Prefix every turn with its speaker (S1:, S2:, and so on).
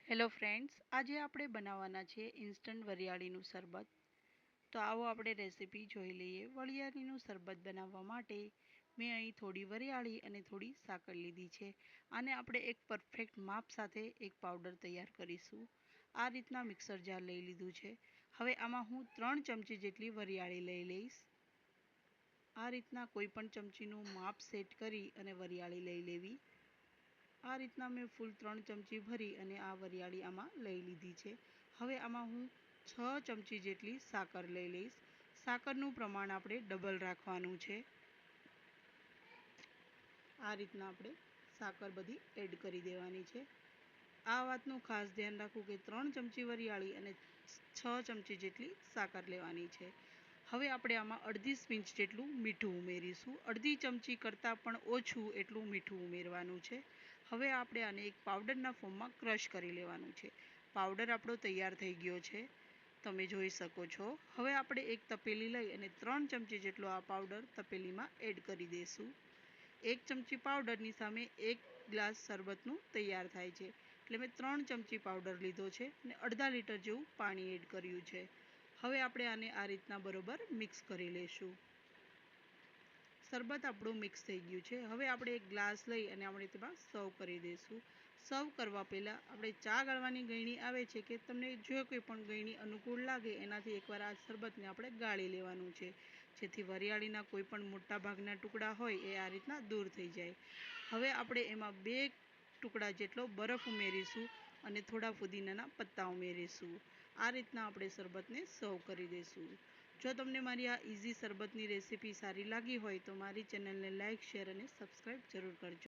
S1: Hello friends, આજે આપણે બનાવવાના છે ઇન્સ્ટન્ટ વરિયાળીનું શરબત. તો આવો આપણે રેસીપી જોઈ લઈએ. વરિયાળીનું શરબત બનાવવા માટે મેં અહીં થોડી વરિયાળી અને થોડી સાકર લીધી છે. આને આપણે એક પરફેક્ટ માપ સાથે એક પાવડર તૈયાર કરીશું. આ રીતના મિક્સર જાર લઈ લીધું છે. હવે આમાં હું 3 ચમચી જેટલી વરિયાળી લઈ લઈશ. આ રીતના કોઈ પણ ચમચીનું માપ સેટ કરી અને વરિયાળી લઈ લેવી. આ રીતના મેં ફૂલ 3 ચમચી ભરી અને આ વરિયાળી આમાં લઈ લીધી છે. હવે આમાં હું 6 ચમચી જેટલી સાકર લઈ લઈશ. સાકરનું પ્રમાણ આપણે ડબલ રાખવાનું છે. આ રીતના આપણે સાકર બધી એડ કરી દેવાની છે. આ વાતનું ખાસ ધ્યાન રાખવું કે 3 ચમચી વરિયાળી અને 6 ચમચી જેટલી સાકર લેવાની છે. હવે આપણે આમાં અડધી સ્પિંચ જેટલું મીઠું ઉમેરીશું. અડધી ચમચી કરતાં પણ ઓછું એટલું મીઠું ઉમેરવાનું છે. હવે આપણે આને એક પાવડરના ફોર્મમાં ક્રશ કરી લેવાનું છે. પાવડર આપણો તૈયાર થઈ ગયો છે, તમે જોઈ શકો છો. હવે આપણે એક તપેલી લઈ અને 3 ચમચી જેટલો આ પાવડર તપેલીમાં એડ કરી દઈશું. 1 ચમચી પાવડરની સામે 1 ગ્લાસ શરબતનું તૈયાર થાય છે. એટલે મેં 3 ચમચી પાવડર લીધો છે અને અડધા લીટર જેવું પાણી એડ કર્યું છે. હવે આપણે આને આ રીતના બરોબર મિક્સ કરી લઈશું. શરબત આપણું મિક્સ થઈ ગયું છે. હવે આપણે એક ગ્લાસ લઈ અને આપણે તેમાં સર્વ કરી દઈશું. સર્વ કરવા પહેલાં આપણે ચા ગાળવાની ગળણી આવે છે કે તમને જો કોઈ પણ ગળણી અનુકૂળ લાગે એનાથી એકવાર આ શરબતને આપણે ગાળી લેવાનું છે, જેથી વરિયાળીના કોઈ પણ મોટા ભાગના ટુકડા હોય એ આ રીતના દૂર થઈ જાય. હવે આપણે એમાં 2 ટુકડા જેટલો બરફ ઉમેરીશું અને થોડા ફુદીનાના પત્તા ઉમેરીશું. આ રીતના આપણે શરબતને સર્વ કરી દઈશું. જો તમને મારી આ ઇઝી શરબતની રેસીપી સારી લાગી હોય તો મારી ચેનલને લાઇક, શેર અને સબસ્ક્રાઈબ જરૂર કરજો.